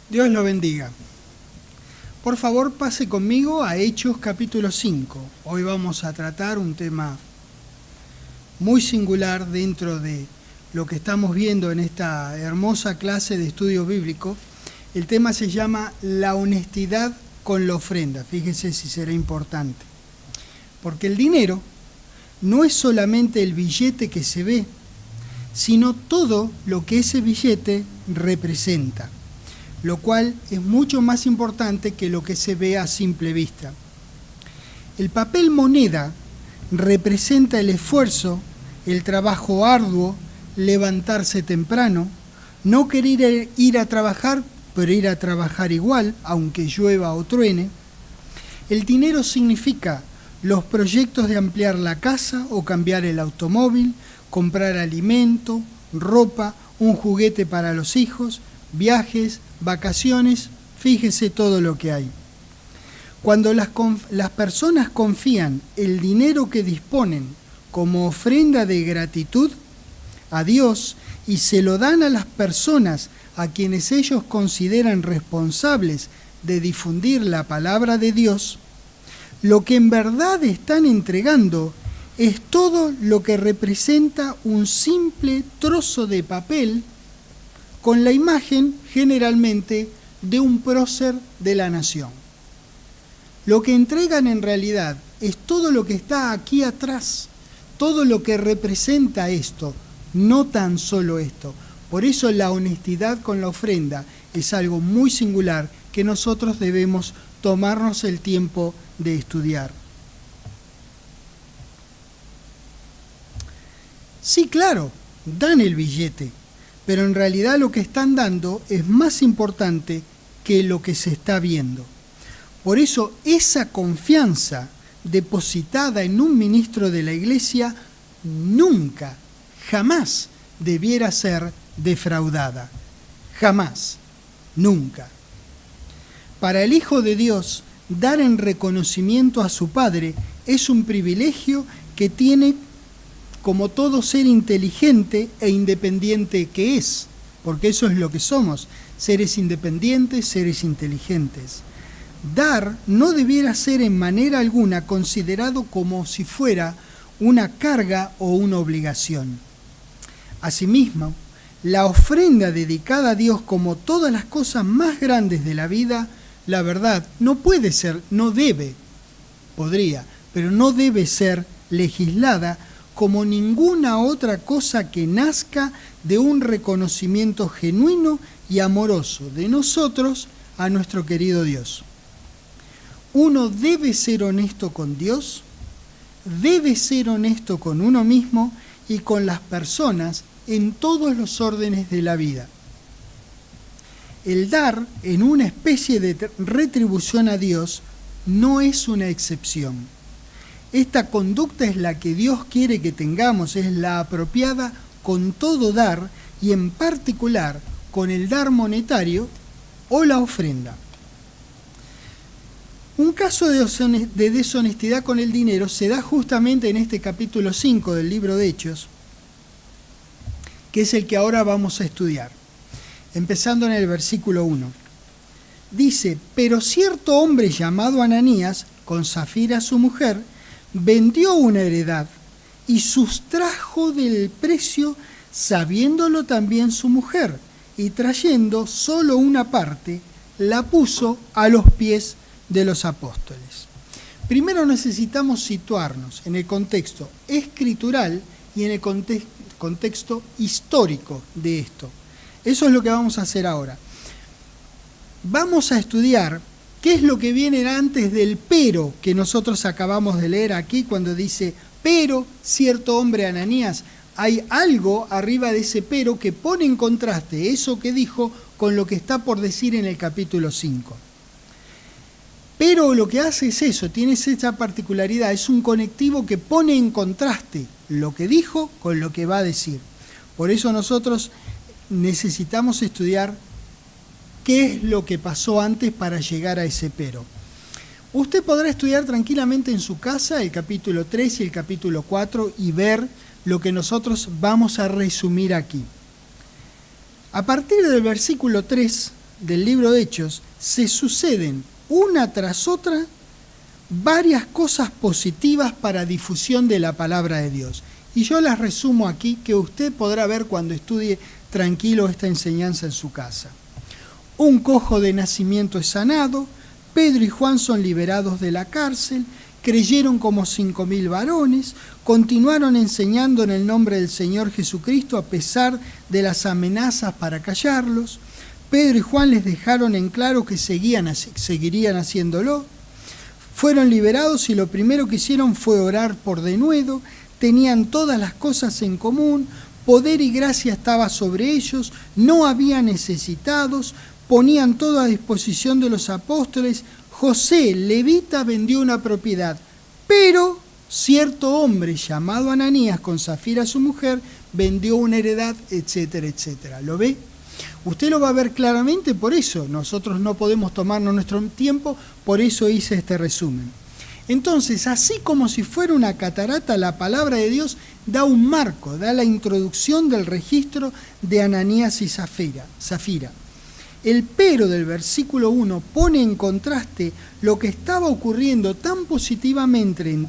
Dios lo bendiga. Por favor, pase conmigo a Hechos capítulo 5. Hoy vamos a tratar un tema muy singular dentro de lo que estamos viendo en esta hermosa clase de estudio bíblico. El tema se llama la honestidad con la ofrenda. Fíjese si será importante. Porque el dinero no es solamente el billete que se ve, sino todo lo que ese billete representa, lo cual es mucho más importante que lo que se ve a simple vista. El papel moneda representa el esfuerzo, el trabajo arduo, levantarse temprano, no querer ir a trabajar, pero ir a trabajar igual, aunque llueva o truene. El dinero significa los proyectos de ampliar la casa o cambiar el automóvil, comprar alimento, ropa, un juguete para los hijos, viajes, vacaciones, fíjese todo lo que hay. Cuando las personas confían el dinero que disponen como ofrenda de gratitud a Dios y se lo dan a las personas a quienes ellos consideran responsables de difundir la palabra de Dios, lo que en verdad están entregando es todo lo que representa un simple trozo de papel con la imagen generalmente de un prócer de la nación. Lo que entregan en realidad es todo lo que está aquí atrás, todo lo que representa esto, no tan solo esto. Por eso la honestidad con la ofrenda es algo muy singular que nosotros debemos tomarnos el tiempo de estudiar. Sí, claro, dan el billete, pero en realidad lo que están dando es más importante que lo que se está viendo. Por eso esa confianza depositada en un ministro de la Iglesia nunca, jamás debiera ser defraudada. Jamás, nunca. Para el Hijo de Dios, dar en reconocimiento a su Padre es un privilegio que tiene como todo ser inteligente e independiente que es, porque eso es lo que somos, seres independientes, seres inteligentes. Dar no debiera ser en manera alguna considerado como si fuera una carga o una obligación. Asimismo, la ofrenda dedicada a Dios, como todas las cosas más grandes de la vida, la verdad, no puede ser, no debe, podría, pero no debe ser legislada como ninguna otra cosa que nazca de un reconocimiento genuino y amoroso de nosotros a nuestro querido Dios. Uno debe ser honesto con Dios, debe ser honesto con uno mismo y con las personas en todos los órdenes de la vida. El dar en una especie de retribución a Dios no es una excepción. Esta conducta es la que Dios quiere que tengamos, es la apropiada con todo dar y en particular con el dar monetario o la ofrenda. Un caso de deshonestidad con el dinero se da justamente en este capítulo 5 del libro de Hechos, que es el que ahora vamos a estudiar. Empezando en el versículo 1. Dice: pero cierto hombre llamado Ananías, con Safira su mujer, vendió una heredad y sustrajo del precio, sabiéndolo también su mujer, y trayendo solo una parte, la puso a los pies de los apóstoles. Primero necesitamos situarnos en el contexto escritural y en el contexto histórico de esto. Eso es lo que vamos a hacer ahora. Vamos a estudiar qué es lo que viene antes del pero que nosotros acabamos de leer aquí cuando dice, pero cierto hombre Ananías. Hay algo arriba de ese pero que pone en contraste eso que dijo con lo que está por decir en el capítulo 5. Pero lo que hace es eso, tiene esa particularidad, es un conectivo que pone en contraste lo que dijo con lo que va a decir. Por eso nosotros necesitamos estudiar qué es lo que pasó antes para llegar a ese pero. Usted podrá estudiar tranquilamente en su casa el capítulo 3 y el capítulo 4 y ver lo que nosotros vamos a resumir aquí. A partir del versículo 3 del libro de Hechos se suceden una tras otra varias cosas positivas para difusión de la palabra de Dios. Y yo las resumo aquí, que usted podrá ver cuando estudie tranquilo esta enseñanza en su casa. Un cojo de nacimiento es sanado, Pedro y Juan son liberados de la cárcel, creyeron como 5.000 varones, continuaron enseñando en el nombre del Señor Jesucristo a pesar de las amenazas para callarlos. Pedro y Juan les dejaron en claro que seguirían haciéndolo. Fueron liberados y lo primero que hicieron fue orar por denuedo. Tenían todas las cosas en común, poder y gracia estaba sobre ellos, no había necesitados, ponían todo a disposición de los apóstoles. José, levita, vendió una propiedad, pero cierto hombre llamado Ananías, con Zafira su mujer, vendió una heredad, etcétera, etcétera. ¿Lo ve? Usted lo va a ver claramente, por eso nosotros no podemos tomarnos nuestro tiempo, por eso hice este resumen. Entonces, así como si fuera una catarata, la palabra de Dios da un marco, da la introducción del registro de Ananías y Zafira. El pero del versículo 1 pone en contraste lo que estaba ocurriendo tan positivamente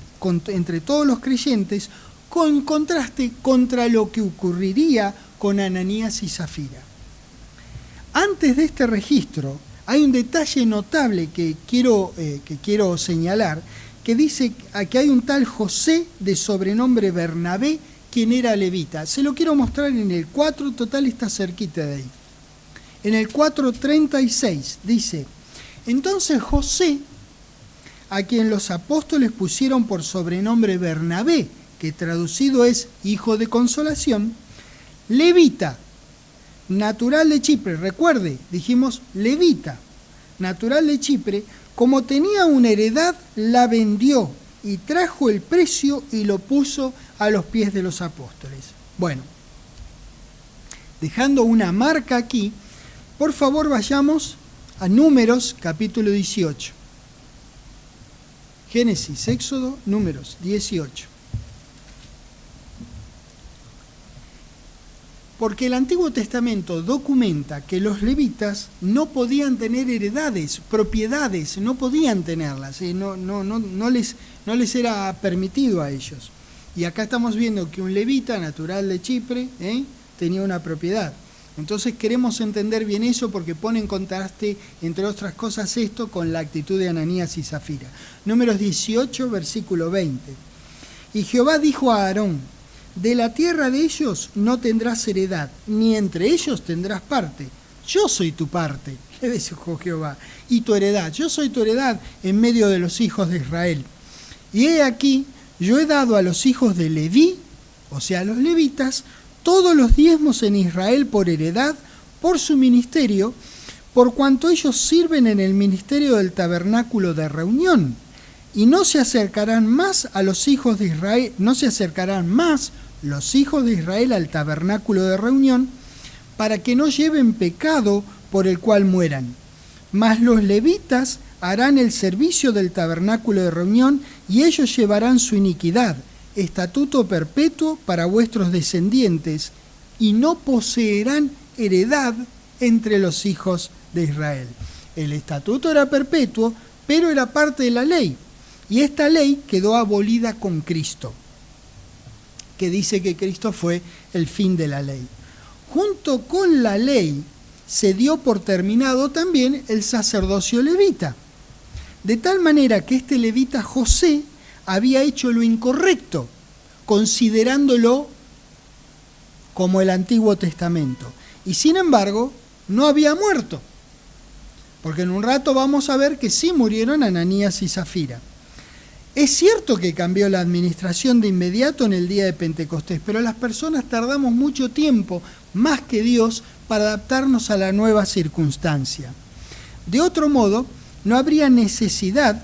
entre todos los creyentes, con contraste contra lo que ocurriría con Ananías y Zafira. Antes de este registro, hay un detalle notable que quiero señalar, que dice que hay un tal José de sobrenombre Bernabé, quien era levita. Se lo quiero mostrar en el 4, total está cerquita de ahí. En el 4:36 dice: entonces José, a quien los apóstoles pusieron por sobrenombre Bernabé, que traducido es hijo de consolación, levita, natural de Chipre, recuerde, dijimos levita, natural de Chipre, como tenía una heredad, la vendió y trajo el precio y lo puso a los pies de los apóstoles. Bueno, dejando una marca aquí, por favor vayamos a Números capítulo 18. Génesis, Éxodo, Números 18. Porque el Antiguo Testamento documenta que los levitas no podían tener heredades, propiedades, no podían tenerlas, no les era permitido a ellos. Y acá estamos viendo que un levita natural de Chipre tenía una propiedad. Entonces queremos entender bien eso porque pone en contraste, entre otras cosas, esto con la actitud de Ananías y Zafira. Números 18, versículo 20. Y Jehová dijo a Aarón: de la tierra de ellos no tendrás heredad, ni entre ellos tendrás parte. Yo soy tu parte, le dijo Jehová, y tu heredad. Yo soy tu heredad en medio de los hijos de Israel. Y he aquí, yo he dado a los hijos de Leví, o sea, a los levitas, todos los diezmos en Israel por heredad, por su ministerio, por cuanto ellos sirven en el ministerio del tabernáculo de reunión. Y no se acercarán más a los hijos de Israel, no se acercarán más los hijos de Israel al tabernáculo de reunión, para que no lleven pecado por el cual mueran. Mas los levitas harán el servicio del tabernáculo de reunión, y ellos llevarán su iniquidad, estatuto perpetuo para vuestros descendientes, y no poseerán heredad entre los hijos de Israel. El estatuto era perpetuo, pero era parte de la ley. Y esta ley quedó abolida con Cristo, que dice que Cristo fue el fin de la ley. Junto con la ley se dio por terminado también el sacerdocio levita, de tal manera que este levita José había hecho lo incorrecto, considerándolo como el Antiguo Testamento. Y sin embargo, no había muerto, porque en un rato vamos a ver que sí murieron Ananías y Zafira. Es cierto que cambió la administración de inmediato en el día de Pentecostés, pero las personas tardamos mucho tiempo, más que Dios, para adaptarnos a la nueva circunstancia. De otro modo, no habría necesidad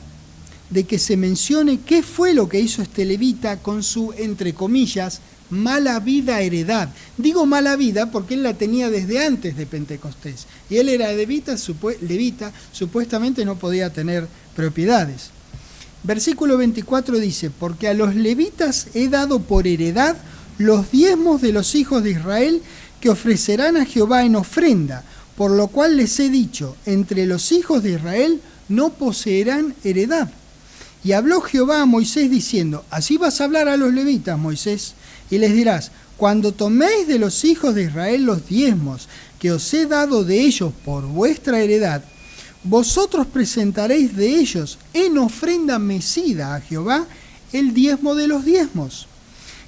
de que se mencione qué fue lo que hizo este levita con su, entre comillas, mala vida heredad. Digo mala vida porque él la tenía desde antes de Pentecostés. Y él era levita, supuestamente no podía tener propiedades. Versículo 24 dice: porque a los levitas he dado por heredad los diezmos de los hijos de Israel que ofrecerán a Jehová en ofrenda, por lo cual les he dicho, entre los hijos de Israel no poseerán heredad. Y habló Jehová a Moisés diciendo, así vas a hablar a los levitas, Moisés, y les dirás, cuando toméis de los hijos de Israel los diezmos que os he dado de ellos por vuestra heredad, vosotros presentaréis de ellos en ofrenda mecida a Jehová el diezmo de los diezmos.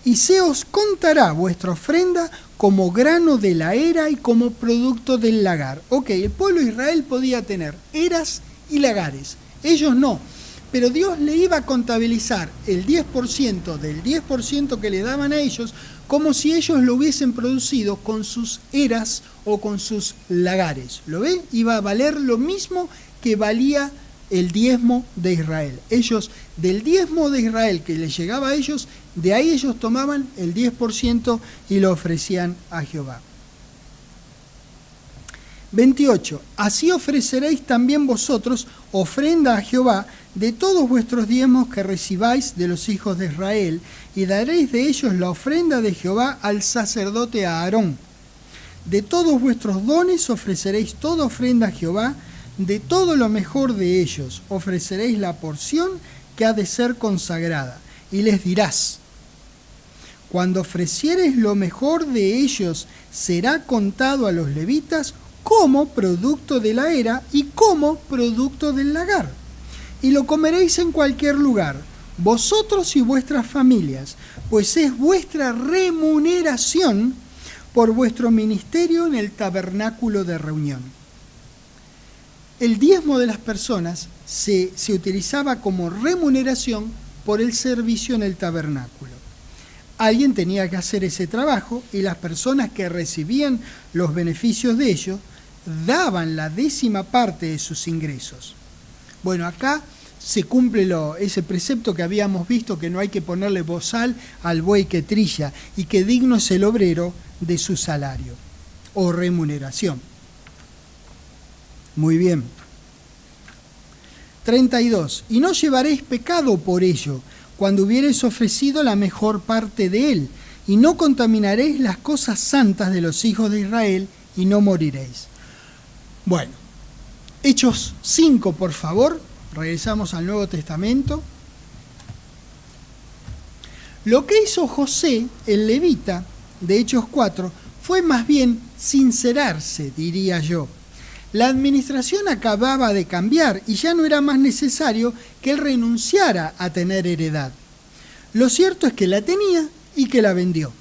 Y se os contará vuestra ofrenda como grano de la era y como producto del lagar. Ok, el pueblo de Israel podía tener eras y lagares, ellos no. Pero Dios le iba a contabilizar el 10% del 10% que le daban a ellos como si ellos lo hubiesen producido con sus eras o con sus lagares. ¿Lo ve? Iba a valer lo mismo que valía el diezmo de Israel. Ellos, del diezmo de Israel que les llegaba a ellos, de ahí ellos tomaban el 10% y lo ofrecían a Jehová. 28. Así ofreceréis también vosotros ofrenda a Jehová de todos vuestros diezmos que recibáis de los hijos de Israel, y daréis de ellos la ofrenda de Jehová al sacerdote Aarón. De todos vuestros dones ofreceréis toda ofrenda a Jehová, de todo lo mejor de ellos ofreceréis la porción que ha de ser consagrada. Y les dirás, cuando ofreciereis lo mejor de ellos, será contado a los levitas como producto de la era y como producto del lagar. Y lo comeréis en cualquier lugar, vosotros y vuestras familias, pues es vuestra remuneración por vuestro ministerio en el tabernáculo de reunión. El diezmo de las personas se utilizaba como remuneración por el servicio en el tabernáculo. Alguien tenía que hacer ese trabajo y las personas que recibían los beneficios de ello daban la 10ª parte de sus ingresos. Bueno, acá se cumple ese precepto que habíamos visto, que no hay que ponerle bozal al buey que trilla y que digno es el obrero de su salario o remuneración. Muy bien. 32. Y no llevaréis pecado por ello, cuando hubiereis ofrecido la mejor parte de él, y no contaminaréis las cosas santas de los hijos de Israel, y no moriréis. Bueno, Hechos 5, por favor, regresamos al Nuevo Testamento. Lo que hizo José, el levita, de Hechos 4, fue más bien sincerarse, diría yo. La administración acababa de cambiar y ya no era más necesario que él renunciara a tener heredad. Lo cierto es que la tenía y que la vendió.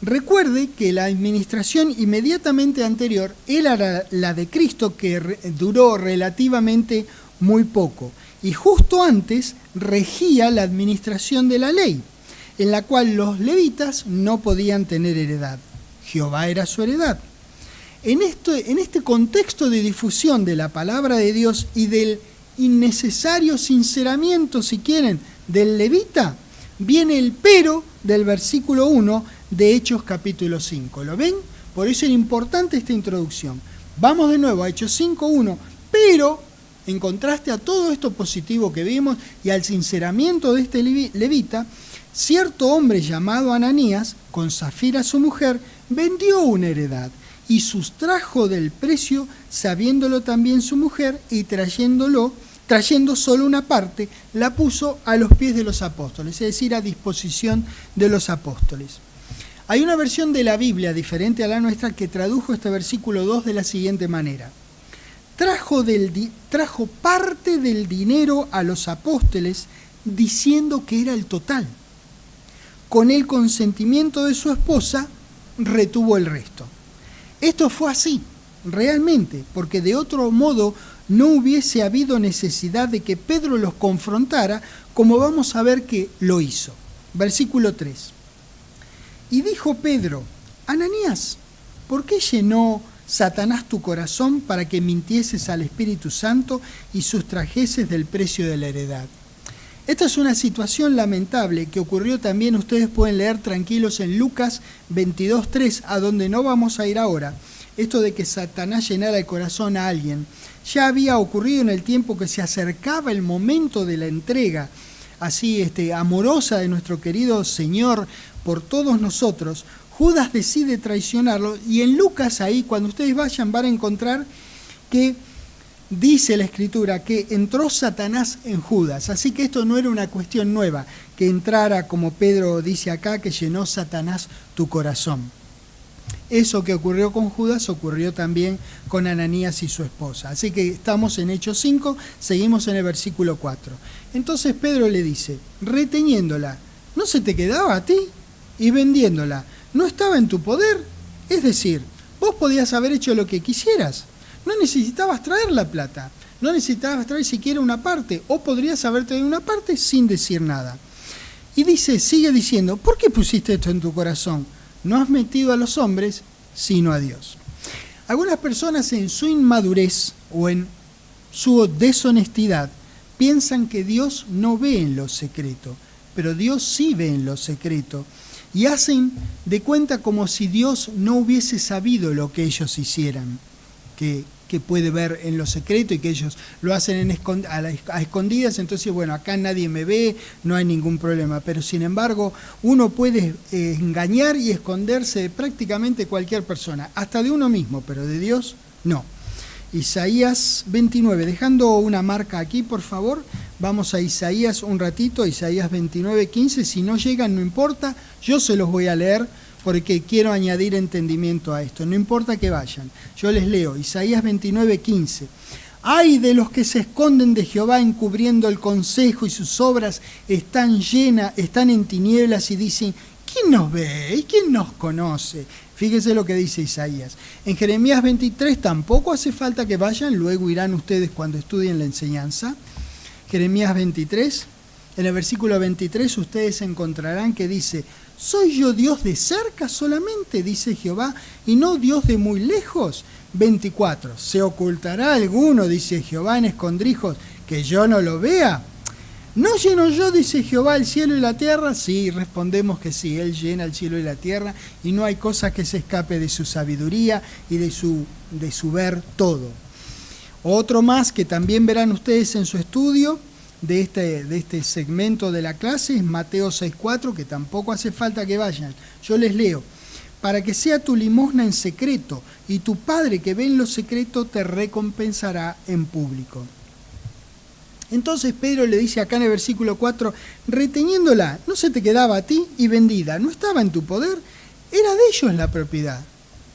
Recuerde que la administración inmediatamente anterior era la de Cristo, que duró relativamente muy poco, y justo antes regía la administración de la ley, en la cual los levitas no podían tener heredad. Jehová era su heredad. En este contexto de difusión de la palabra de Dios y del innecesario sinceramiento, si quieren, del levita, viene el pero del versículo 1 de Hechos capítulo 5. ¿Lo ven? Por eso era importante esta introducción. Vamos de nuevo a Hechos 5.1, pero en contraste a todo esto positivo que vimos y al sinceramiento de este levita, cierto hombre llamado Ananías, con Zafira su mujer, vendió una heredad y sustrajo del precio, sabiéndolo también su mujer, y trayendo solo una parte, la puso a los pies de los apóstoles, es decir, a disposición de los apóstoles. Hay una versión de la Biblia diferente a la nuestra que tradujo este versículo 2 de la siguiente manera: trajo parte del dinero a los apóstoles diciendo que era el total. Con el consentimiento de su esposa, retuvo el resto. Esto fue así, realmente, porque de otro modo no hubiese habido necesidad de que Pedro los confrontara, como vamos a ver que lo hizo. Versículo 3. Y dijo Pedro: Ananías, ¿por qué llenó Satanás tu corazón para que mintieses al Espíritu Santo y sustrajeses del precio de la heredad? Esta es una situación lamentable que ocurrió también, ustedes pueden leer tranquilos en Lucas 22.3, a donde no vamos a ir ahora. Esto de que Satanás llenara el corazón a alguien ya había ocurrido en el tiempo que se acercaba el momento de la entrega así amorosa de nuestro querido Señor por todos nosotros, Judas decide traicionarlo, y en Lucas ahí, cuando ustedes vayan, van a encontrar que dice la Escritura que entró Satanás en Judas. Así que esto no era una cuestión nueva, que entrara, como Pedro dice acá, que llenó Satanás tu corazón. Eso que ocurrió con Judas ocurrió también con Ananías y su esposa. Así que estamos en Hechos 5, seguimos en el versículo 4. Entonces Pedro le dice, reteniéndola, ¿no se te quedaba a ti? Y vendiéndola, ¿no estaba en tu poder? Es decir, vos podías haber hecho lo que quisieras. No necesitabas traer la plata, no necesitabas traer siquiera una parte, o podrías haber traído una parte sin decir nada. Y sigue diciendo, ¿por qué pusiste esto en tu corazón? No has metido a los hombres, sino a Dios. Algunas personas en su inmadurez o en su deshonestidad piensan que Dios no ve en lo secreto, pero Dios sí ve en lo secreto. Y hacen de cuenta como si Dios no hubiese sabido lo que ellos hicieran, que puede ver en lo secreto y que ellos lo hacen a escondidas. Entonces, bueno, acá nadie me ve, no hay ningún problema. Pero sin embargo, uno puede engañar y esconderse de prácticamente cualquier persona, hasta de uno mismo, pero de Dios no. Isaías 29, dejando una marca aquí, por favor, vamos a Isaías un ratito, Isaías 29, 15, si no llegan no importa, yo se los voy a leer, porque quiero añadir entendimiento a esto. No importa que vayan. Yo les leo, Isaías 29, 15. ¡Ay de los que se esconden de Jehová encubriendo el consejo y sus obras están en tinieblas y dicen, ¿quién nos ve y quién nos conoce? Fíjese lo que dice Isaías. En Jeremías 23 tampoco hace falta que vayan, luego irán ustedes cuando estudien la enseñanza. Jeremías 23, en el versículo 23 ustedes encontrarán que dice, ¿soy yo Dios de cerca solamente, dice Jehová, y no Dios de muy lejos? 24. ¿Se ocultará alguno, dice Jehová, en escondrijos, que yo no lo vea? ¿No lleno yo, dice Jehová, el cielo y la tierra? Sí, respondemos que sí, Él llena el cielo y la tierra, y no hay cosa que se escape de su sabiduría y de su ver todo. Otro más que también verán ustedes en su estudio, de este segmento de la clase, es Mateo 6:4, que tampoco hace falta que vayan. Yo les leo, para que sea tu limosna en secreto, y tu Padre que ve en lo secreto te recompensará en público. Entonces Pedro le dice acá en el versículo 4, reteniéndola, ¿no se te quedaba a ti? Y vendida, ¿no estaba en tu poder? Era de ellos la propiedad,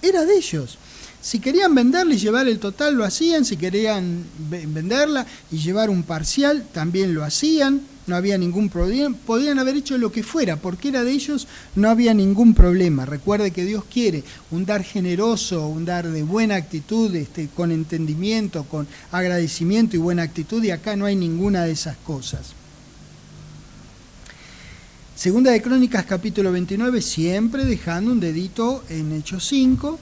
era de ellos. Si querían venderla y llevar el total, lo hacían. Si querían venderla y llevar un parcial, también lo hacían. No había ningún problema. Podían haber hecho lo que fuera, porque era de ellos, no había ningún problema. Recuerde que Dios quiere un dar generoso, un dar de buena actitud, con entendimiento, con agradecimiento y buena actitud, y acá no hay ninguna de esas cosas. Segunda de Crónicas, capítulo 29, siempre dejando un dedito en Hechos 5.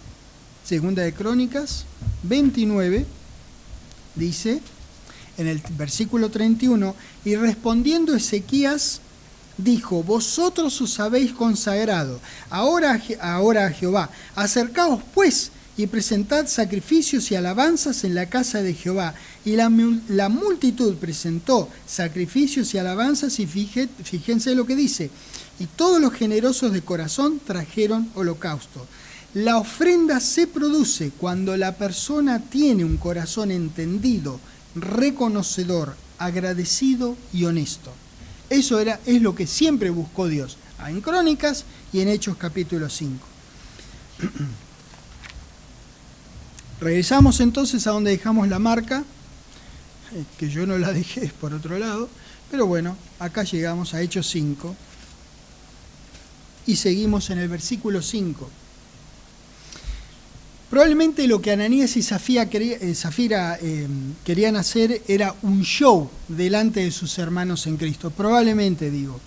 Segunda de Crónicas 29, dice en el versículo 31, y respondiendo Ezequías, dijo, vosotros os habéis consagrado ahora a Jehová, acercaos pues y presentad sacrificios y alabanzas en la casa de Jehová. Y la multitud presentó sacrificios y alabanzas, y fíjense lo que dice, y todos los generosos de corazón trajeron holocausto. La ofrenda se produce cuando la persona tiene un corazón entendido, reconocedor, agradecido y honesto. Eso es lo que siempre buscó Dios, en Crónicas y en Hechos capítulo 5. Regresamos entonces a donde dejamos la marca, que yo no la dejé por otro lado, pero bueno, acá llegamos a Hechos 5 y seguimos en el versículo 5. Probablemente lo que Ananías y Zafira querían hacer era un show delante de sus hermanos en Cristo. Probablemente, digo.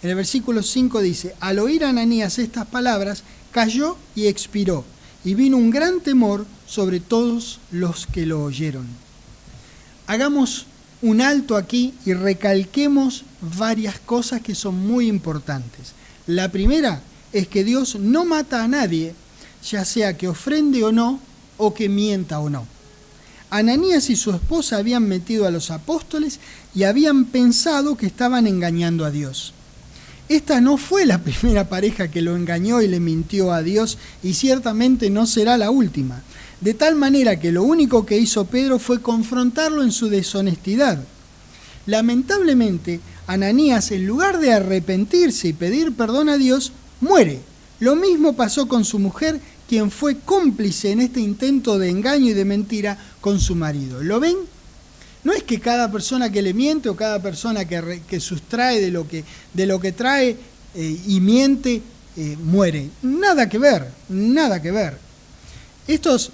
En el versículo 5 dice, al oír Ananías estas palabras, cayó y expiró, y vino un gran temor sobre todos los que lo oyeron. Hagamos un alto aquí y recalquemos varias cosas que son muy importantes. La primera es que Dios no mata a nadie, ya sea que ofrende o no, o que mienta o no. Ananías y su esposa habían metido a los apóstoles y habían pensado que estaban engañando a Dios. Esta no fue la primera pareja que lo engañó y le mintió a Dios, y ciertamente no será la última. De tal manera que lo único que hizo Pedro fue confrontarlo en su deshonestidad. Lamentablemente, Ananías, en lugar de arrepentirse y pedir perdón a Dios, muere. Lo mismo pasó con su mujer, quien fue cómplice en este intento de engaño y de mentira con su marido. ¿Lo ven? No es que cada persona que le miente o cada persona que sustrae de lo que trae y miente muere. Nada que ver, nada que ver. Estos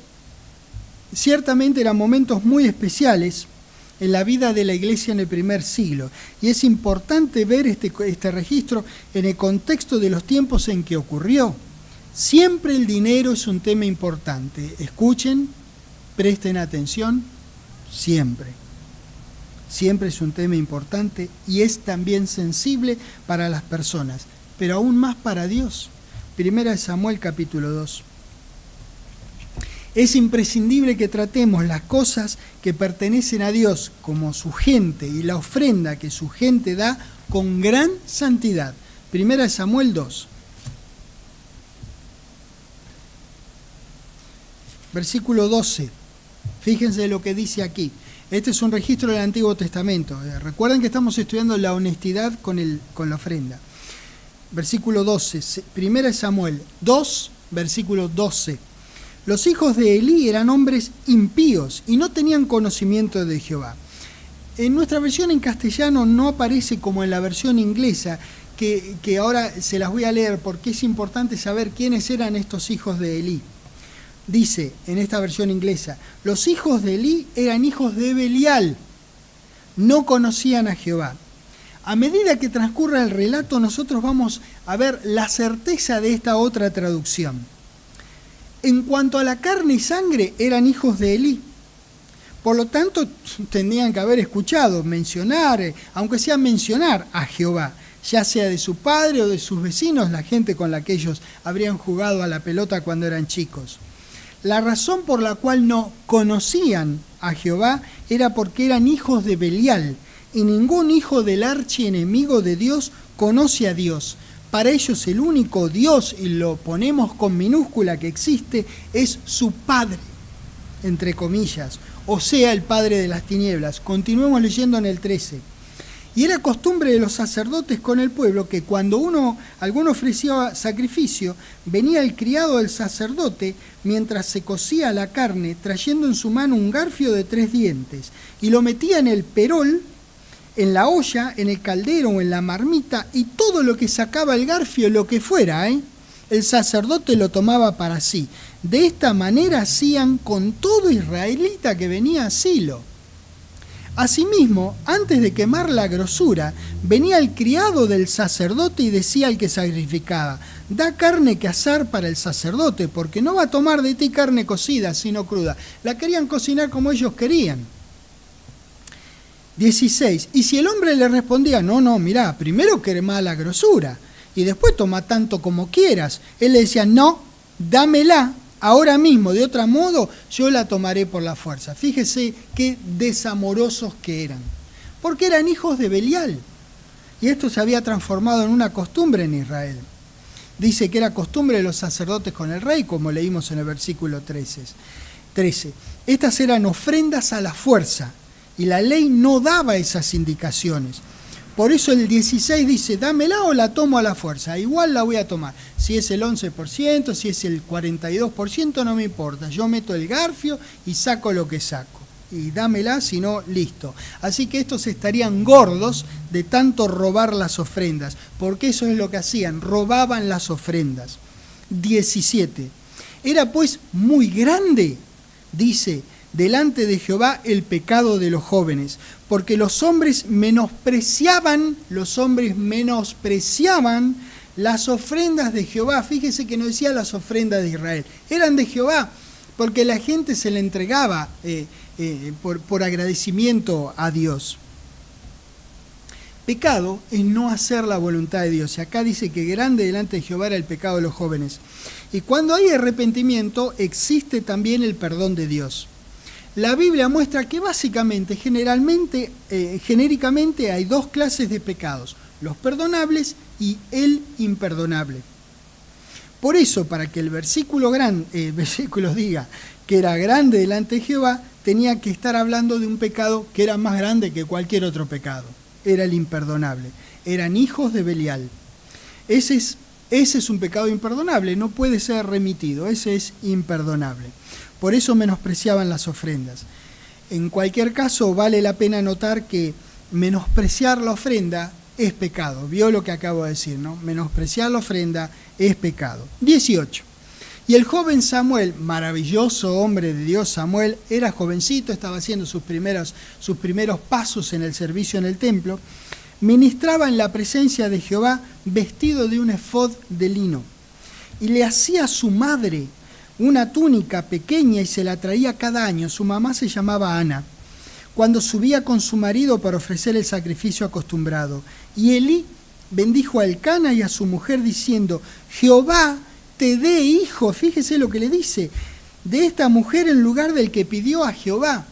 ciertamente eran momentos muy especiales en la vida de la iglesia en el primer siglo, y es importante ver este registro en el contexto de los tiempos en que ocurrió. Siempre el dinero es un tema importante. Escuchen, presten atención, siempre. Siempre es un tema importante y es también sensible para las personas, pero aún más para Dios. Primera de Samuel capítulo 2. Es imprescindible que tratemos las cosas que pertenecen a Dios como su gente y la ofrenda que su gente da con gran santidad. Primera de Samuel 2. Versículo 12. Fíjense lo que dice aquí. Este es un registro del Antiguo Testamento. Recuerden que estamos estudiando la honestidad con la ofrenda. Versículo 12. Primera de Samuel 2, versículo 12. Los hijos de Elí eran hombres impíos y no tenían conocimiento de Jehová. En nuestra versión en castellano no aparece como en la versión inglesa, que ahora se las voy a leer porque es importante saber quiénes eran estos hijos de Elí. Dice en esta versión inglesa: los hijos de Elí eran hijos de Belial, no conocían a Jehová. A medida que transcurra el relato, nosotros vamos a ver la certeza de esta otra traducción. En cuanto a la carne y sangre, eran hijos de Elí. Por lo tanto, tendrían que haber escuchado mencionar, aunque sea mencionar a Jehová, ya sea de su padre o de sus vecinos, la gente con la que ellos habrían jugado a la pelota cuando eran chicos. La razón por la cual no conocían a Jehová era porque eran hijos de Belial, y ningún hijo del archienemigo de Dios conoce a Dios. Para ellos el único Dios, y lo ponemos con minúscula, que existe, es su padre, entre comillas, o sea, el padre de las tinieblas. Continuemos leyendo en el 13. Y era costumbre de los sacerdotes con el pueblo que cuando alguno ofrecía sacrificio, venía el criado del sacerdote mientras se cocía la carne, trayendo en su mano un garfio de 3 dientes, y lo metía en el perol, en la olla, en el caldero o en la marmita, y todo lo que sacaba el garfio, lo que fuera, el sacerdote lo tomaba para sí. De esta manera hacían con todo israelita que venía a Silo. Asimismo, antes de quemar la grosura, venía el criado del sacerdote y decía al que sacrificaba: da carne que asar para el sacerdote, porque no va a tomar de ti carne cocida, sino cruda. La querían cocinar como ellos querían. 16. Y si el hombre le respondía: no, mirá, primero quemá la grosura y después toma tanto como quieras, él le decía: no, dámela ahora mismo, de otro modo yo la tomaré por la fuerza. Fíjese qué desamorosos que eran, porque eran hijos de Belial, y esto se había transformado en una costumbre en Israel. Dice que era costumbre de los sacerdotes con el rey, como leímos en el versículo 13. Estas eran ofrendas a la fuerza, y la ley no daba esas indicaciones. Por eso el 16 dice: dámela o la tomo a la fuerza. Igual la voy a tomar. Si es el 11%, si es el 42%, no me importa. Yo meto el garfio y saco lo que saco. Y dámela, si no, listo. Así que estos estarían gordos de tanto robar las ofrendas, porque eso es lo que hacían, robaban las ofrendas. 17. Era pues muy grande, dice, delante de Jehová el pecado de los jóvenes, porque los hombres menospreciaban las ofrendas de Jehová. Fíjese que no decía las ofrendas de Israel, eran de Jehová, porque la gente se le entregaba por agradecimiento a Dios. Pecado es no hacer la voluntad de Dios. Y acá dice que grande delante de Jehová era el pecado de los jóvenes. Y cuando hay arrepentimiento, existe también el perdón de Dios. La Biblia muestra que genéricamente hay 2 clases de pecados: los perdonables y el imperdonable. Por eso, para que el versículo diga que era grande delante de Jehová, tenía que estar hablando de un pecado que era más grande que cualquier otro pecado. Era el imperdonable. Eran hijos de Belial. Ese es un pecado imperdonable, no puede ser remitido, ese es imperdonable. Por eso menospreciaban las ofrendas. En cualquier caso, vale la pena notar que menospreciar la ofrenda es pecado. Vio lo que acabo de decir, ¿no? Menospreciar la ofrenda es pecado. 18. Y el joven Samuel, maravilloso hombre de Dios, Samuel, era jovencito, estaba haciendo sus primeros pasos en el servicio en el templo, ministraba en la presencia de Jehová vestido de un efod de lino, y le hacía a su madre una túnica pequeña y se la traía cada año. Su mamá se llamaba Ana, cuando subía con su marido para ofrecer el sacrificio acostumbrado. Y Elí bendijo a Elcana y a su mujer diciendo: Jehová te dé hijo. Fíjese lo que le dice, de esta mujer en lugar del que pidió a Jehová.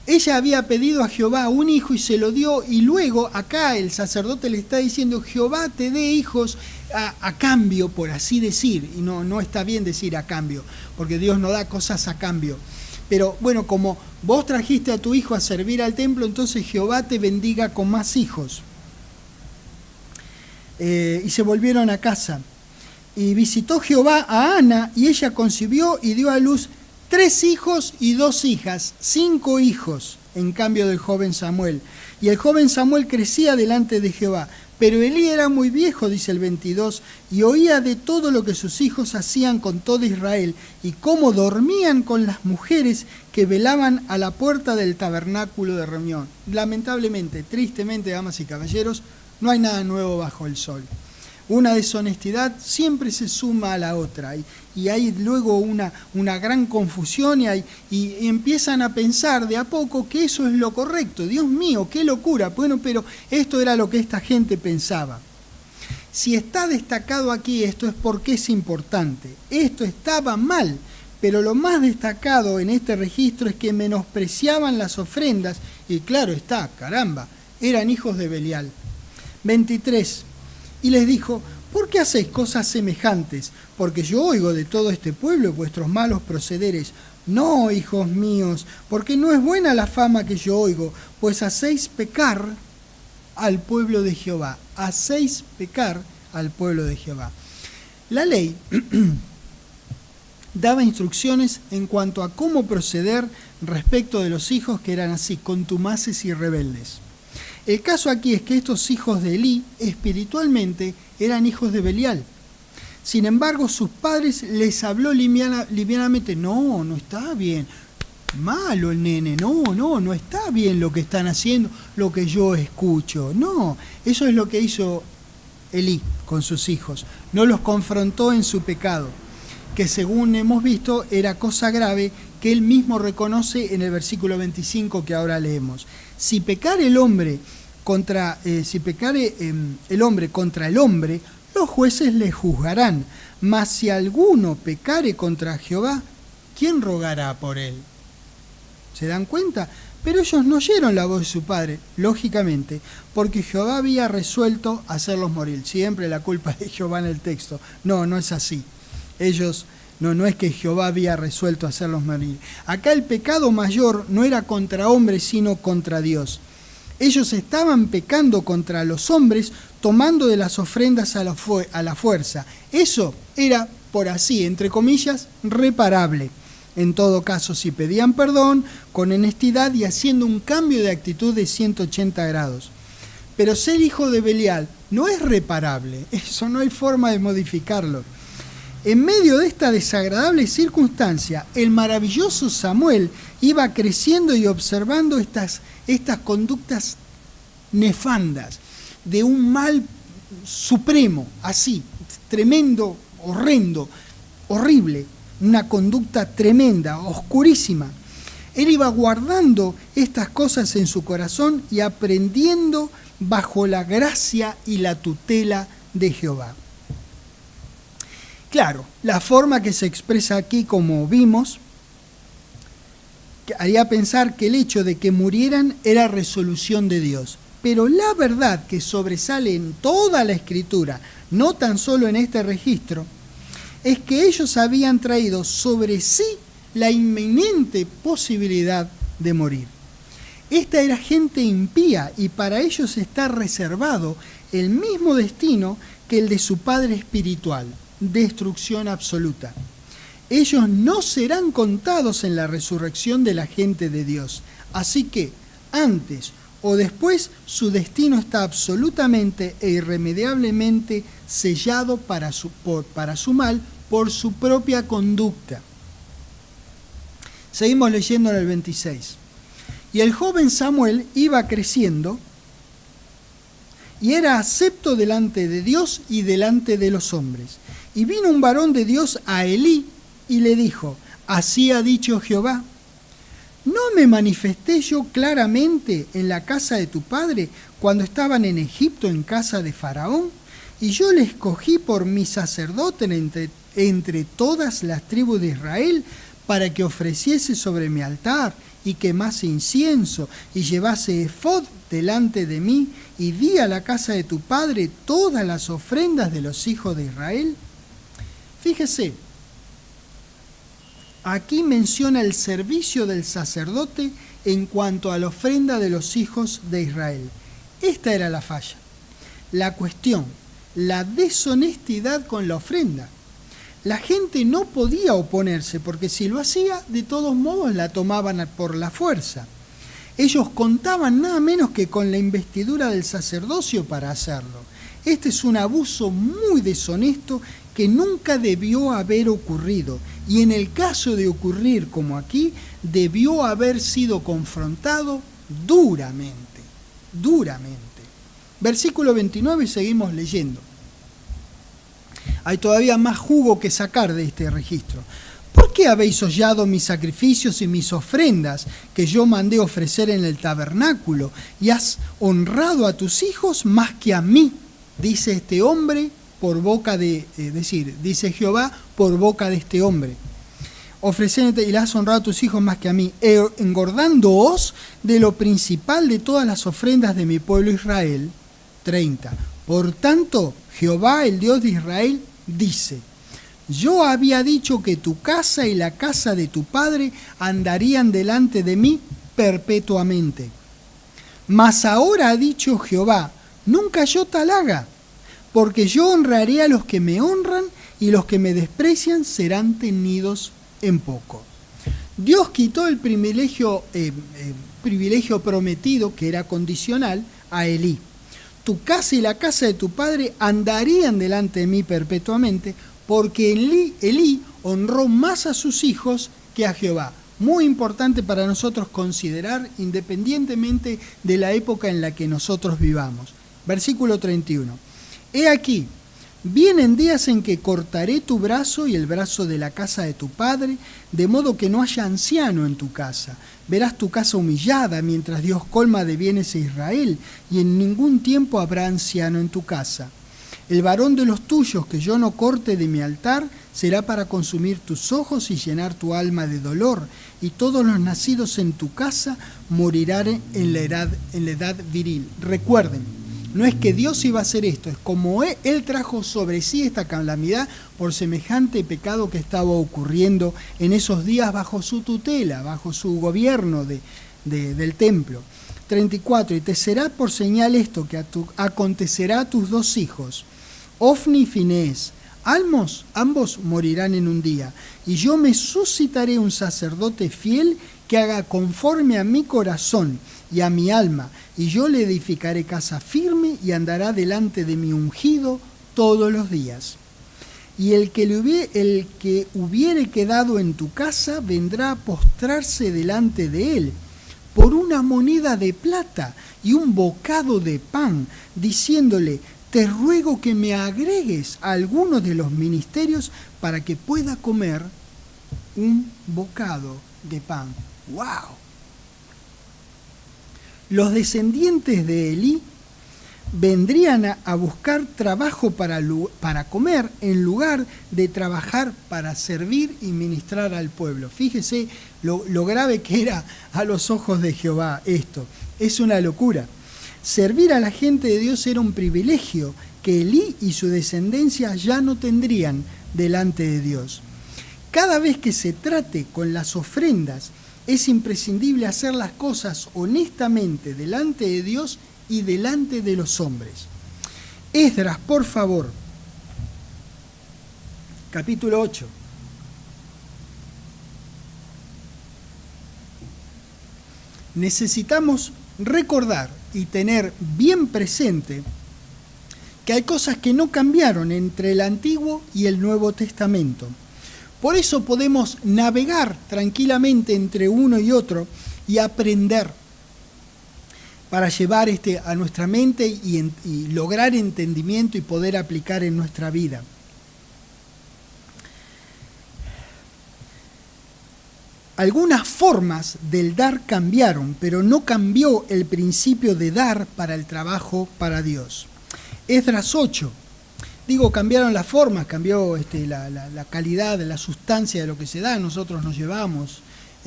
Ella había pedido a Jehová un hijo y se lo dio, y luego acá el sacerdote le está diciendo: Jehová te dé hijos a cambio, por así decir. Y no está bien decir a cambio, porque Dios no da cosas a cambio. Pero bueno, como vos trajiste a tu hijo a servir al templo, entonces Jehová te bendiga con más hijos. Y se volvieron a casa. Y visitó Jehová a Ana, y ella concibió y dio a luz 3 hijos y 2 hijas, 5 hijos, en cambio del joven Samuel. Y el joven Samuel crecía delante de Jehová. Pero Elí era muy viejo, dice el 22, y oía de todo lo que sus hijos hacían con todo Israel, y cómo dormían con las mujeres que velaban a la puerta del tabernáculo de reunión. Lamentablemente, tristemente, damas y caballeros, no hay nada nuevo bajo el sol. Una deshonestidad siempre se suma a la otra, y hay luego una gran confusión, y empiezan a pensar de a poco que eso es lo correcto. Dios mío, qué locura. Bueno, pero esto era lo que esta gente pensaba. Si está destacado aquí esto es porque es importante. Esto estaba mal, pero lo más destacado en este registro es que menospreciaban las ofrendas, y claro está, caramba, eran hijos de Belial. 23. Y les dijo: ¿por qué hacéis cosas semejantes? Porque yo oigo de todo este pueblo vuestros malos procederes. No, hijos míos, porque no es buena la fama que yo oigo, pues hacéis pecar al pueblo de Jehová. Hacéis pecar al pueblo de Jehová. La ley daba instrucciones en cuanto a cómo proceder respecto de los hijos que eran así, contumaces y rebeldes. El caso aquí es que estos hijos de Elí, espiritualmente, eran hijos de Belial. Sin embargo, sus padres les habló livianamente: no está bien, malo el nene, no está bien lo que están haciendo, lo que yo escucho. No, eso es lo que hizo Elí con sus hijos. No los confrontó en su pecado, que según hemos visto era cosa grave, que él mismo reconoce en el versículo 25 que ahora leemos. Si pecare el hombre contra el hombre, los jueces le juzgarán. Mas si alguno pecare contra Jehová, ¿quién rogará por él? ¿Se dan cuenta? Pero ellos no oyeron la voz de su padre, lógicamente, porque Jehová había resuelto hacerlos morir. Siempre la culpa de Jehová en el texto. No es así. Ellos... No es que Jehová había resuelto hacerlos morir. Acá el pecado mayor no era contra hombres, sino contra Dios. Ellos estaban pecando contra los hombres, tomando de las ofrendas a la fuerza. Eso era, por así, entre comillas, reparable. En todo caso, si pedían perdón, con honestidad y haciendo un cambio de actitud de 180 grados. Pero ser hijo de Belial no es reparable. Eso no hay forma de modificarlo. En medio de esta desagradable circunstancia, el maravilloso Samuel iba creciendo y observando estas conductas nefandas de un mal supremo, así, tremendo, horrendo, horrible, una conducta tremenda, oscurísima. Él iba guardando estas cosas en su corazón y aprendiendo bajo la gracia y la tutela de Jehová. Claro, la forma que se expresa aquí, como vimos, haría pensar que el hecho de que murieran era resolución de Dios. Pero la verdad que sobresale en toda la Escritura, no tan solo en este registro, es que ellos habían traído sobre sí la inminente posibilidad de morir. Esta era gente impía y para ellos está reservado el mismo destino que el de su padre espiritual, destrucción absoluta. Ellos no serán contados en la resurrección de la gente de Dios, así que antes o después su destino está absolutamente e irremediablemente sellado para su mal por su propia conducta. Seguimos leyendo en el 26. Y el joven Samuel iba creciendo y era acepto delante de Dios y delante de los hombres. Y vino un varón de Dios a Elí y le dijo: así ha dicho Jehová, ¿no me manifesté yo claramente en la casa de tu padre cuando estaban en Egipto en casa de Faraón? Y yo le escogí por mi sacerdote entre todas las tribus de Israel para que ofreciese sobre mi altar y quemase incienso y llevase efod delante de mí, y di a la casa de tu padre todas las ofrendas de los hijos de Israel. Fíjese, aquí menciona el servicio del sacerdote en cuanto a la ofrenda de los hijos de Israel. Esta era la falla, la cuestión, la deshonestidad con la ofrenda. La gente no podía oponerse porque si lo hacía, de todos modos la tomaban por la fuerza. Ellos contaban nada menos que con la investidura del sacerdocio para hacerlo. Este es un abuso muy deshonesto que nunca debió haber ocurrido, y en el caso de ocurrir como aquí, debió haber sido confrontado duramente. Versículo 29 y seguimos leyendo. Hay todavía más jugo que sacar de este registro. ¿Por qué habéis hollado mis sacrificios y mis ofrendas que yo mandé ofrecer en el tabernáculo, y has honrado a tus hijos más que a mí? Dice este hombre por boca de, dice Jehová por boca de este hombre. Ofrecéndote y le has honrado a tus hijos más que a mí, engordándoos de lo principal de todas las ofrendas de mi pueblo Israel. 30. Por tanto, Jehová, el Dios de Israel, dice: yo había dicho que tu casa y la casa de tu padre andarían delante de mí perpetuamente. Mas ahora ha dicho Jehová: nunca yo tal haga, porque yo honraré a los que me honran y los que me desprecian serán tenidos en poco. Dios quitó el privilegio prometido, que era condicional, a Elí. Tu casa y la casa de tu padre andarían delante de mí perpetuamente, porque Elí honró más a sus hijos que a Jehová. Muy importante para nosotros considerar, independientemente de la época en la que nosotros vivamos. Versículo 31. He aquí, vienen días en que cortaré tu brazo y el brazo de la casa de tu padre, de modo que no haya anciano en tu casa. Verás tu casa humillada mientras Dios colma de bienes a Israel, y en ningún tiempo habrá anciano en tu casa. El varón de los tuyos que yo no corte de mi altar será para consumir tus ojos y llenar tu alma de dolor, y todos los nacidos en tu casa morirán en la edad viril. Recuerden, no es que Dios iba a hacer esto, es como Él trajo sobre sí esta calamidad por semejante pecado que estaba ocurriendo en esos días bajo su tutela, bajo su gobierno del templo. 34. Y te será por señal esto, que acontecerá a tus dos hijos, Ofni y Finehés. Ambos morirán en un día, y yo me suscitaré un sacerdote fiel que haga conforme a mi corazón y a mi alma, y yo le edificaré casa firme y andará delante de mi ungido todos los días. Y el que hubiere quedado en tu casa vendrá a postrarse delante de él por una moneda de plata y un bocado de pan, diciéndole: te ruego que me agregues a alguno de los ministerios para que pueda comer un bocado de pan. ¡Wow! Los descendientes de Elí vendrían a buscar trabajo para comer en lugar de trabajar para servir y ministrar al pueblo. Fíjese lo grave que era a los ojos de Jehová esto. Es una locura. Servir a la gente de Dios era un privilegio que Elí y su descendencia ya no tendrían delante de Dios. Cada vez que se trate con las ofrendas, es imprescindible hacer las cosas honestamente delante de Dios y delante de los hombres. Esdras, por favor, capítulo 8. Necesitamos recordar y tener bien presente que hay cosas que no cambiaron entre el Antiguo y el Nuevo Testamento. Por eso podemos navegar tranquilamente entre uno y otro y aprender para llevar a nuestra mente y lograr entendimiento y poder aplicar en nuestra vida. Algunas formas del dar cambiaron, pero no cambió el principio de dar para el trabajo para Dios. Esdras 8. Cambiaron las formas, cambió la calidad, la sustancia de lo que se da. Nosotros nos llevamos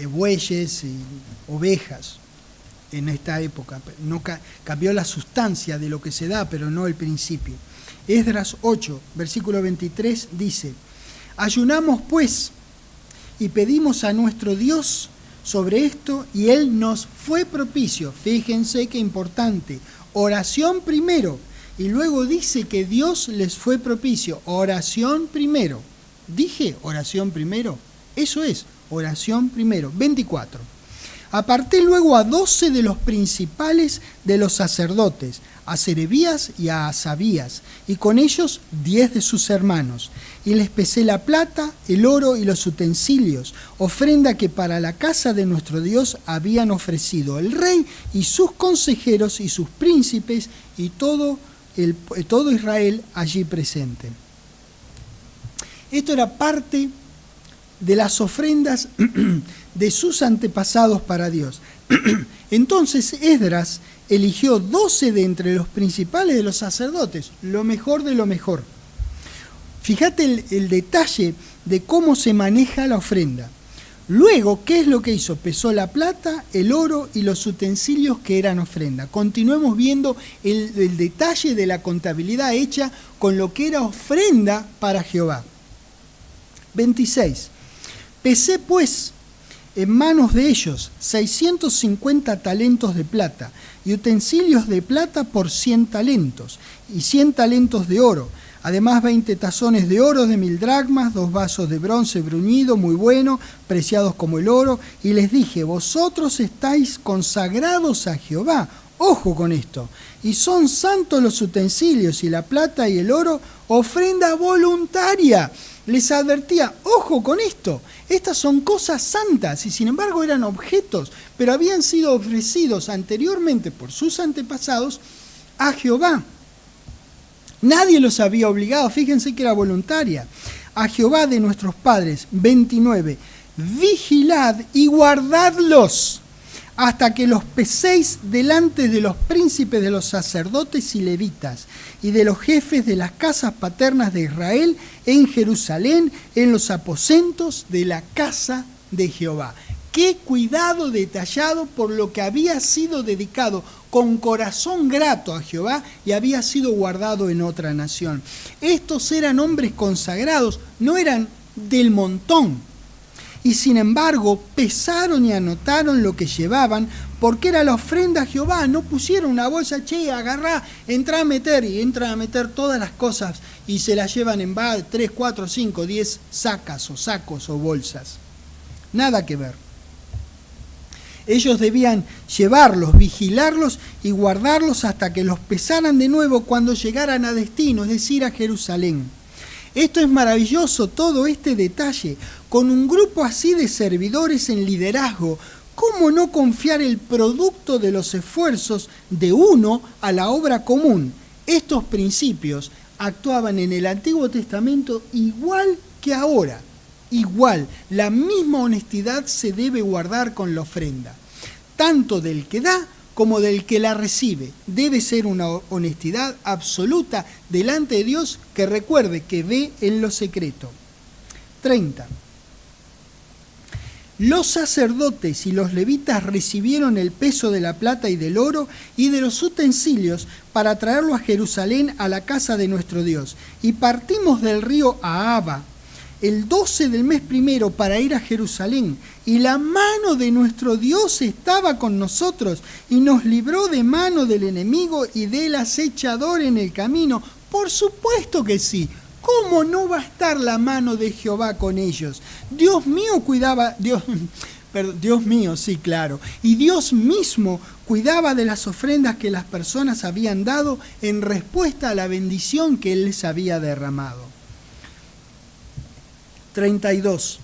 bueyes y ovejas en esta época. No cambió la sustancia de lo que se da, pero no el principio. Esdras 8, versículo 23 dice: ayunamos pues y pedimos a nuestro Dios sobre esto, y Él nos fue propicio. Fíjense qué importante. Oración primero. Y luego dice que Dios les fue propicio. Oración primero. Dije oración primero. Eso es, oración primero. 24. Aparté luego a 12 de los principales de los sacerdotes, a Serebías y a Asabías, y con ellos 10 de sus hermanos. Y les pesé la plata, el oro y los utensilios, ofrenda que para la casa de nuestro Dios habían ofrecido el rey y sus consejeros y sus príncipes y todo Israel allí presente. Esto era parte de las ofrendas de sus antepasados para Dios. Entonces Esdras eligió 12 de entre los principales de los sacerdotes, lo mejor de lo mejor. Fíjate el detalle de cómo se maneja la ofrenda. Luego, ¿qué es lo que hizo? Pesó la plata, el oro y los utensilios que eran ofrenda. Continuemos viendo el detalle de la contabilidad hecha con lo que era ofrenda para Jehová. 26. Pesé pues en manos de ellos 650 talentos de plata y utensilios de plata por 100 talentos y 100 talentos de oro. Además 20 tazones de oro de 1000 dracmas, 2 vasos de bronce bruñido, muy bueno, preciados como el oro. Y les dije: vosotros estáis consagrados a Jehová. Ojo con esto. Y son santos los utensilios y la plata y el oro, ofrenda voluntaria. Les advertía: ojo con esto. Estas son cosas santas y sin embargo eran objetos, pero habían sido ofrecidos anteriormente por sus antepasados a Jehová. Nadie los había obligado, fíjense que era voluntaria. A Jehová de nuestros padres. 29. Vigilad y guardadlos hasta que los peséis delante de los príncipes de los sacerdotes y levitas y de los jefes de las casas paternas de Israel en Jerusalén, en los aposentos de la casa de Jehová. Qué cuidado detallado por lo que había sido dedicado con corazón grato a Jehová y había sido guardado en otra nación. Estos eran hombres consagrados, no eran del montón. Y sin embargo, pesaron y anotaron lo que llevaban, porque era la ofrenda a Jehová. No pusieron una bolsa: che, agarrá, entra a meter todas las cosas y se las llevan en 3, 4, 5, 10 sacos o bolsas. Nada que ver. Ellos debían llevarlos, vigilarlos y guardarlos hasta que los pesaran de nuevo cuando llegaran a destino, es decir, a Jerusalén. Esto es maravilloso, todo este detalle. Con un grupo así de servidores en liderazgo, ¿cómo no confiar el producto de los esfuerzos de uno a la obra común? Estos principios actuaban en el Antiguo Testamento igual que ahora. Igual, la misma honestidad se debe guardar con la ofrenda, tanto del que da como del que la recibe. Debe ser una honestidad absoluta delante de Dios, que recuerde que ve en lo secreto. 30. Los sacerdotes y los levitas recibieron el peso de la plata y del oro y de los utensilios para traerlo a Jerusalén, a la casa de nuestro Dios. Y partimos del río Ahava el 12 del mes primero para ir a Jerusalén. Y la mano de nuestro Dios estaba con nosotros y nos libró de mano del enemigo y del acechador en el camino. Por supuesto que sí. ¿Cómo no va a estar la mano de Jehová con ellos? Dios mío cuidaba, Dios mío, sí, claro. Y Dios mismo cuidaba de las ofrendas que las personas habían dado en respuesta a la bendición que Él les había derramado. 32.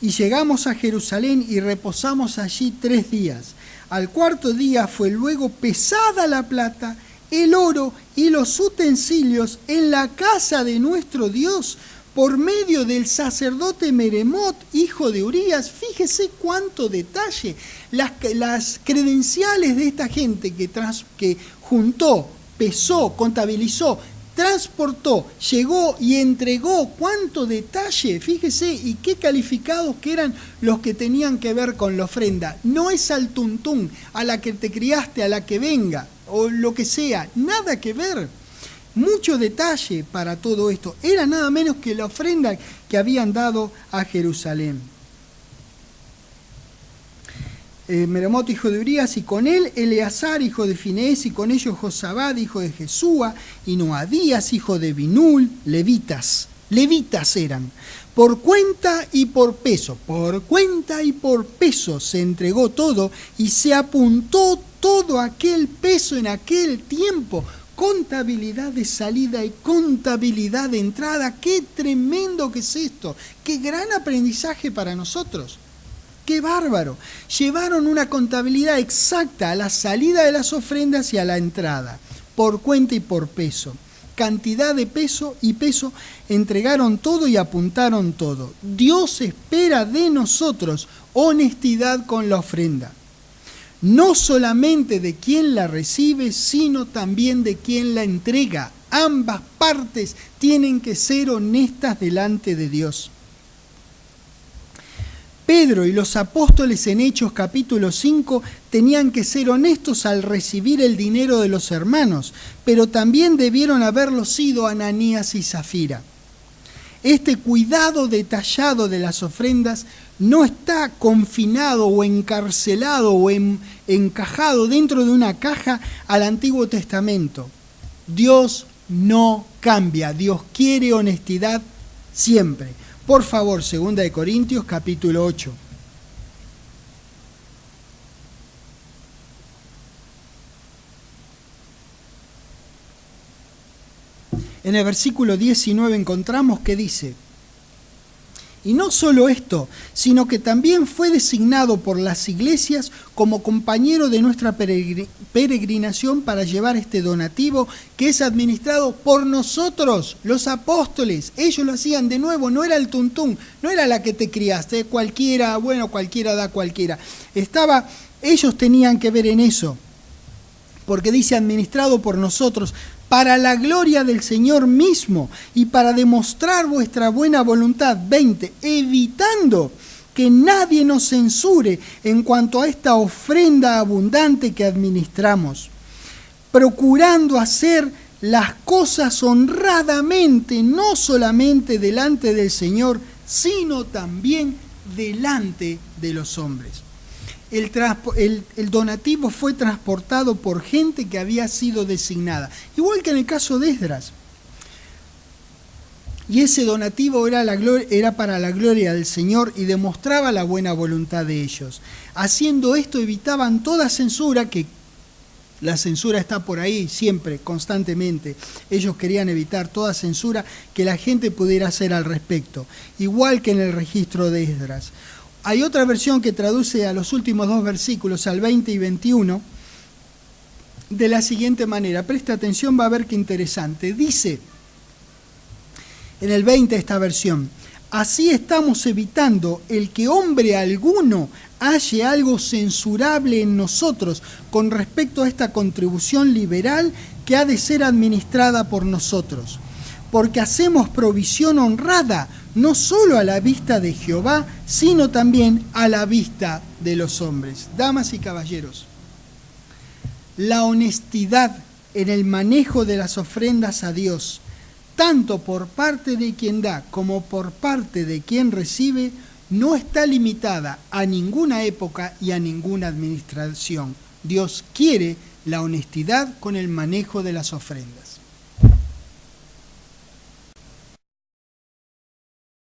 Y llegamos a Jerusalén y reposamos allí 3 días. Al 4.º día fue luego pesada la plata, el oro y los utensilios en la casa de nuestro Dios por medio del sacerdote Meremot, hijo de Urías. Fíjese cuánto detalle. Las credenciales de esta gente que juntó, pesó, contabilizó, transportó, llegó y entregó, cuánto detalle, fíjese, y qué calificados que eran los que tenían que ver con la ofrenda. No es al tuntún, a la que te criaste, a la que venga, o lo que sea, nada que ver. Mucho detalle para todo esto. Era nada menos que la ofrenda que habían dado a Jerusalén. Meremot, hijo de Urías, y con él Eleazar, hijo de Finés, y con ellos Josabad, hijo de Jesúa, y Noadías, hijo de Binul, levitas eran, por cuenta y por peso se entregó todo, y se apuntó todo aquel peso en aquel tiempo, contabilidad de salida y contabilidad de entrada. ¡Qué tremendo que es esto! ¡Qué gran aprendizaje para nosotros! ¡Qué bárbaro! Llevaron una contabilidad exacta a la salida de las ofrendas y a la entrada, por cuenta y por peso. Cantidad de peso y peso, entregaron todo y apuntaron todo. Dios espera de nosotros honestidad con la ofrenda. No solamente de quien la recibe, sino también de quien la entrega. Ambas partes tienen que ser honestas delante de Dios. Pedro y los apóstoles en Hechos capítulo 5 tenían que ser honestos al recibir el dinero de los hermanos, pero también debieron haberlo sido Ananías y Zafira. Este cuidado detallado de las ofrendas no está confinado o encarcelado o encajado dentro de una caja al Antiguo Testamento. Dios no cambia, Dios quiere honestidad siempre. Por favor, 2 de Corintios capítulo 8. En el versículo 19 encontramos que dice: y no solo esto, sino que también fue designado por las iglesias como compañero de nuestra peregrinación para llevar este donativo que es administrado por nosotros, los apóstoles. Ellos lo hacían de nuevo, no era el tuntún, no era la que te criaste, cualquiera, bueno, cualquiera da cualquiera. Ellos tenían que ver en eso, porque dice administrado por nosotros, para la gloria del Señor mismo y para demostrar vuestra buena voluntad. 20. Evitando que nadie nos censure en cuanto a esta ofrenda abundante que administramos, procurando hacer las cosas honradamente, no solamente delante del Señor, sino también delante de los hombres. El donativo fue transportado por gente que había sido designada, igual que en el caso de Esdras. Y ese donativo era para la gloria del Señor y demostraba la buena voluntad de ellos. Haciendo esto evitaban toda censura, que la censura está por ahí siempre, constantemente. Ellos querían evitar toda censura que la gente pudiera hacer al respecto, igual que en el registro de Esdras. Hay otra versión que traduce a los últimos 2 versículos, al 20 y 21, de la siguiente manera. Presta atención, va a ver qué interesante. Dice en el 20 esta versión: así estamos evitando el que hombre alguno halle algo censurable en nosotros con respecto a esta contribución liberal que ha de ser administrada por nosotros. porque hacemos provisión honrada, no solo a la vista de Jehová, sino también a la vista de los hombres. Damas y caballeros, la honestidad en el manejo de las ofrendas a Dios, tanto por parte de quien da como por parte de quien recibe, no está limitada a ninguna época y a ninguna administración. Dios quiere la honestidad con el manejo de las ofrendas.